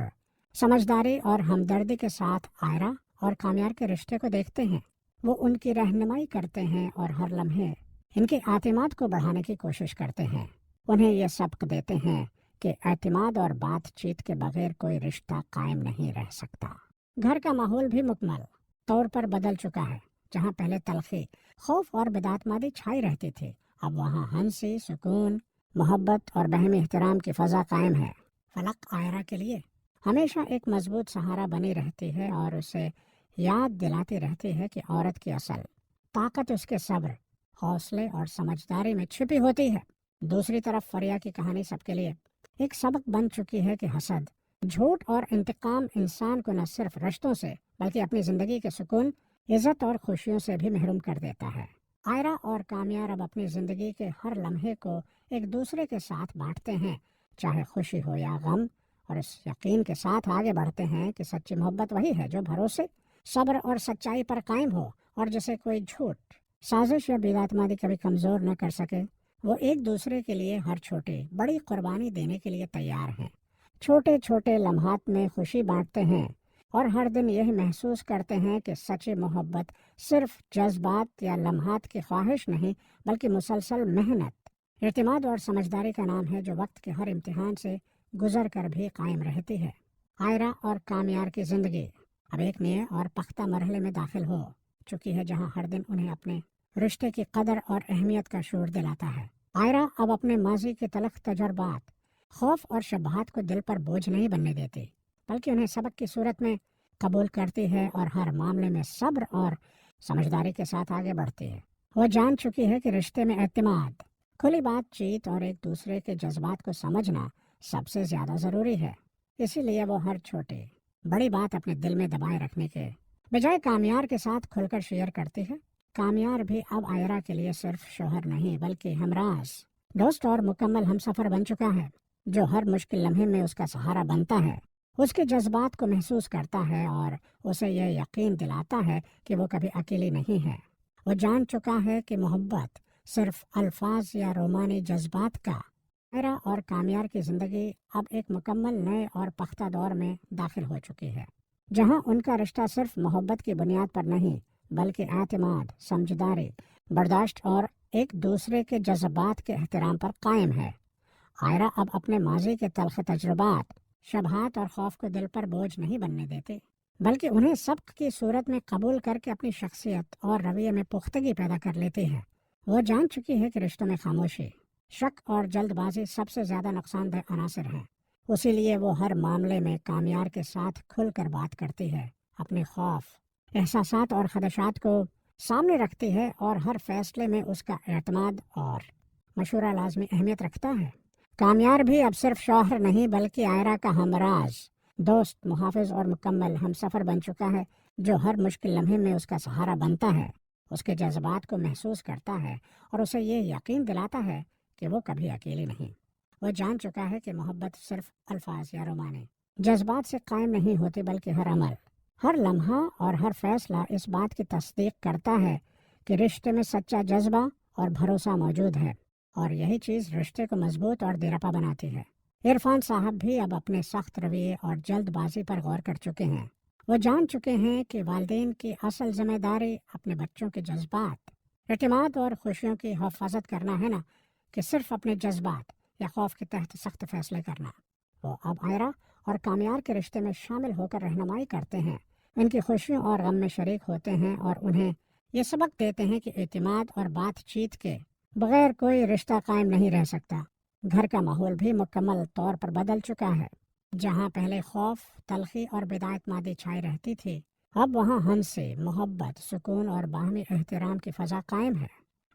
سمجھداری اور ہمدردی کے ساتھ آئرہ اور کامیار کے رشتے کو دیکھتے ہیں۔ وہ ان کی رہنمائی کرتے ہیں اور ہر لمحے ان کے اعتماد کو بڑھانے کی کوشش کرتے ہیں۔ انہیں یہ سبق دیتے ہیں کہ اعتماد اور بات چیت کے بغیر کوئی رشتہ قائم نہیں رہ سکتا۔ گھر کا ماحول بھی مکمل طور پر بدل چکا ہے۔ جہاں پہلے تلخی، خوف اور بدعتمادی چھائی رہتی تھی، اب وہاں ہنسی، سکون، محبت اور باہمی احترام کی فضا قائم ہے۔ فلک آئرہ کے لیے ہمیشہ ایک مضبوط سہارا بنی رہتی ہے اور اسے یاد دلاتی رہتی ہے کہ عورت کی اصل طاقت اس کے صبر، حوصلے اور سمجھداری میں چھپی ہوتی ہے۔ دوسری طرف فریا کی کہانی سب کے لیے ایک سبق بن چکی ہے کہ حسد، جھوٹ اور انتقام انسان کو نہ صرف رشتوں سے بلکہ اپنی زندگی کے سکون، عزت اور خوشیوں سے بھی محروم کر دیتا ہے۔ آئرہ اور کامیار اب اپنی زندگی کے ہر لمحے کو ایک دوسرے کے ساتھ بانٹتے ہیں، چاہے خوشی ہو یا غم، اور اس یقین کے ساتھ آگے بڑھتے ہیں کہ سچی محبت وہی ہے جو بھروسے، صبر اور سچائی پر قائم ہو اور جسے کوئی جھوٹ، سازش یا بےاعتمادی کبھی کمزور نہ کر سکے۔ وہ ایک دوسرے کے لیے ہر چھوٹی بڑی قربانی دینے کے لیے تیار ہیں، چھوٹے چھوٹے لمحات میں خوشی بانٹتے ہیں اور ہر دن یہ محسوس کرتے ہیں کہ سچی محبت صرف جذبات یا لمحات کی خواہش نہیں بلکہ مسلسل محنت، اعتماد اور سمجھداری کا نام ہے جو وقت کے ہر امتحان سے گزر کر بھی قائم رہتی ہے۔ آئرہ اور کامیار کی زندگی اب ایک نئے اور پختہ مرحلے میں داخل ہو چکی ہے، جہاں ہر دن انہیں اپنے رشتے کی قدر اور اہمیت کا شعور دلاتا ہے۔ آئرہ اب اپنے ماضی کے تلخ تجربات، خوف اور شبہات کو دل پر بوجھ نہیں بننے دیتی بلکہ انہیں سبق کی صورت میں قبول کرتی ہے اور ہر معاملے میں صبر اور سمجھداری کے ساتھ آگے بڑھتی ہے۔ وہ جان چکی ہے کہ رشتے میں اعتماد، کھلی بات چیت اور ایک دوسرے کے جذبات کو سمجھنا سب سے زیادہ ضروری ہے۔ اسی لیے وہ ہر چھوٹی بڑی بات اپنے دل میں دبائے رکھنے کے بجائے کامیار کے ساتھ کھل کر شیئر کرتی ہے۔ کامیار بھی اب آئرہ کے لیے صرف شوہر نہیں بلکہ ہمراز، دوست اور مکمل ہمسفر بن چکا ہے، جو ہر مشکل لمحے میں اس کا سہارا بنتا ہے، اس کے جذبات کو محسوس کرتا ہے اور اسے یہ یقین دلاتا ہے کہ وہ کبھی اکیلی نہیں ہے۔ وہ جان چکا ہے کہ محبت صرف الفاظ یا رومانی جذبات کا۔ آئرہ اور کامیار کی زندگی اب ایک مکمل نئے اور پختہ دور میں داخل ہو چکی ہے، جہاں ان کا رشتہ صرف محبت کی بنیاد پر نہیں بلکہ اعتماد، سمجھداری، برداشت اور ایک دوسرے کے جذبات کے احترام پر قائم ہے۔ آئرہ اب اپنے ماضی کے تلخ تجربات، شبہات اور خوف کو دل پر بوجھ نہیں بننے دیتے بلکہ انہیں سبق کی صورت میں قبول کر کے اپنی شخصیت اور رویے میں پختگی پیدا کر لیتی ہے۔ وہ جان چکی ہے کہ رشتوں میں خاموشی، شک اور جلد بازی سب سے زیادہ نقصان دہ عناصر ہیں۔ اسی لیے وہ ہر معاملے میں کامیار کے ساتھ کھل کر بات کرتی ہے، اپنے خوف، احساسات اور خدشات کو سامنے رکھتی ہے اور ہر فیصلے میں اس کا اعتماد اور مشورہ لازمی اہمیت رکھتا ہے۔ کامیار بھی اب صرف شوہر نہیں بلکہ آئرہ کا ہمراز، दोस्त, मुहाफिज और मुकम्मल हम सफ़र बन चुका है, जो हर मुश्किल लम्हे में उसका सहारा बनता है, उसके जज्बात को महसूस करता है और उसे ये यकीन दिलाता है कि वो कभी अकेली नहीं। वो जान चुका है कि मोहब्बत सिर्फ अल्फाज या रोमाने जज्बात से कायम नहीं होती, बल्कि हर अमल, हर लम्हा और हर फैसला इस बात की तस्दीक करता है कि रिश्ते में सच्चा जज्बा और भरोसा मौजूद है, और यही चीज़ रिश्ते को मजबूत और दिरपा बनाती है। इरफान साहब भी अब अपने सख्त रवैये और जल्दबाजी पर गौर कर चुके हैं। वो जान चुके हैं कि वालिदैन की असल जिम्मेदारी अपने बच्चों के जज्बात, एतमाद और खुशियों की हिफाजत करना है, ना कि सिर्फ अपने जज्बात या खौफ के तहत सख्त फैसले करना। वो अब आयरा और कामयार के रिश्ते में शामिल होकर रहनुमाई करते हैं, उनकी खुशियों और गम में शरीक होते हैं और उन्हें ये सबक देते हैं कि एतमाद और बातचीत के बगैर कोई रिश्ता कायम नहीं रह सकता। घर का माहौल भी मुकम्मल तौर पर बदल चुका है। जहाँ पहले खौफ, तलखी और बिदायत मादी छाई रहती थी, अब वहाँ हंसी, मोहब्बत, सुकून और बाहमी एहतराम की फ़ज़ा कायम है।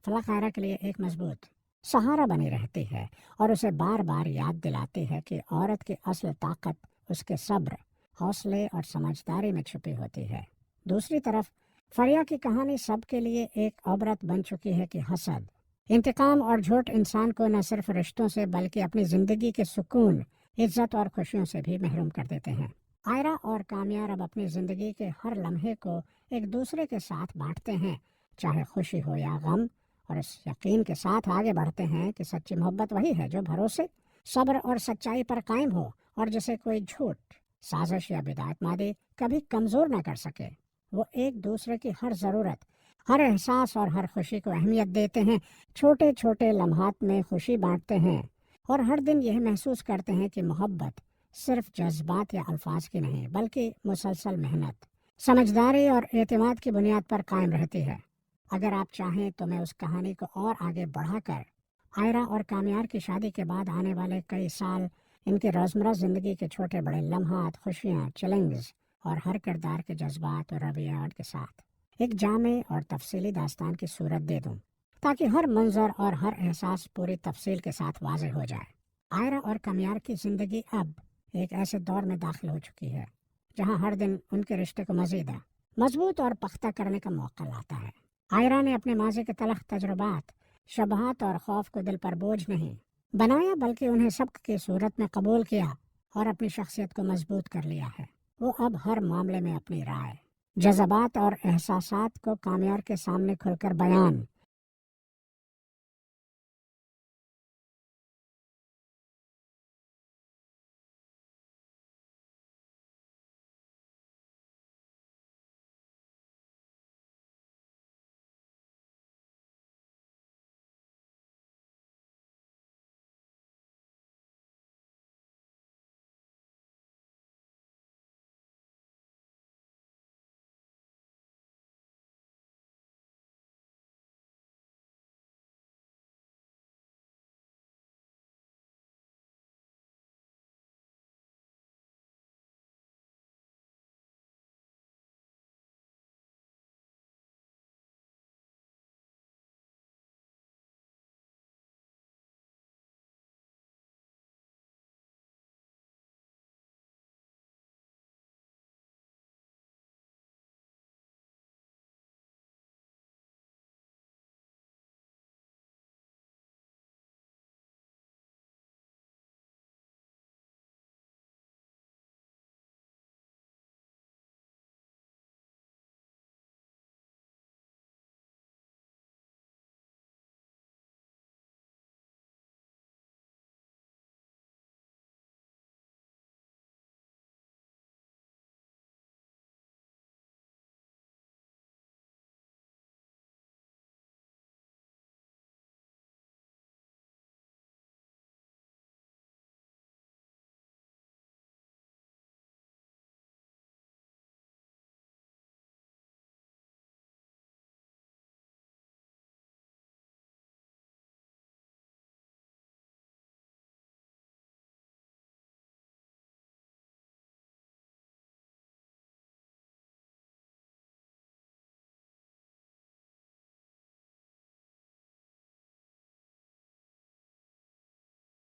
फलक आयरा के लिए एक मजबूत सहारा बनी रहती है और उसे बार बार याद दिलाती है कि औरत की असल ताकत उसके सब्र, हौसले और समझदारी में छुपी होती है। दूसरी तरफ फरिया की कहानी सबके लिए एक अबरत बन चुकी है कि हसद, इंतकाम और झूठ इंसान को न सिर्फ रिश्तों से बल्कि अपनी ज़िंदगी के सुकून, इज्जत और खुशियों से भी महरूम कर देते हैं। आयरा और कामयार अब अपनी ज़िंदगी के हर लम्हे को एक दूसरे के साथ बांटते हैं, चाहे खुशी हो या गम, और इस यकीन के साथ आगे बढ़ते हैं कि सच्ची मोहब्बत वही है जो भरोसे, सब्र और सच्चाई पर कायम हो और जिसे कोई झूठ, साजिश या बिदायत मादी कभी कमज़ोर न कर सके। वो एक दूसरे की हर ज़रूरत, हर एहसास और हर खुशी को अहमियत देते हैं, छोटे छोटे लम्हात में खुशी बांटते हैं और हर दिन यह महसूस करते हैं कि मोहब्बत सिर्फ जज्बात या अल्फाज की नहीं, बल्कि मुसलसल मेहनत, समझदारी और एतमाद की बुनियाद पर कायम रहती है। अगर आप चाहें तो मैं उस कहानी को और आगे बढ़ाकर आयरा और कामयार की शादी के बाद आने वाले कई साल, इनके रोज़मर्रा ज़िंदगी के छोटे बड़े लम्हात, खुशियाँ, चैलेंज और हर किरदार के जज्बात और रवैयात के साथ एक जामे और तफसीली दास्तान की सूरत दे दूं, ताकि हर मंजर और हर एहसास पूरी तफसील के साथ वाज़ेह हो जाए। आयरा और कामयार की ज़िंदगी अब एक ऐसे दौर में दाखिल हो चुकी है जहां हर दिन उनके रिश्ते को मज़ीद मजबूत और पख्ता करने का मौका लाता है। आयरा ने अपने माज़ी के तलख तजुर्बात, शबहात और खौफ को दिल पर बोझ नहीं बनाया, बल्कि उन्हें सबक की सूरत में कबूल किया और अपनी शख्सियत को मजबूत कर लिया है। वो अब हर मामले में अपनी राय, जज्बात और एहसासात को कामयार के सामने खुलकर बयान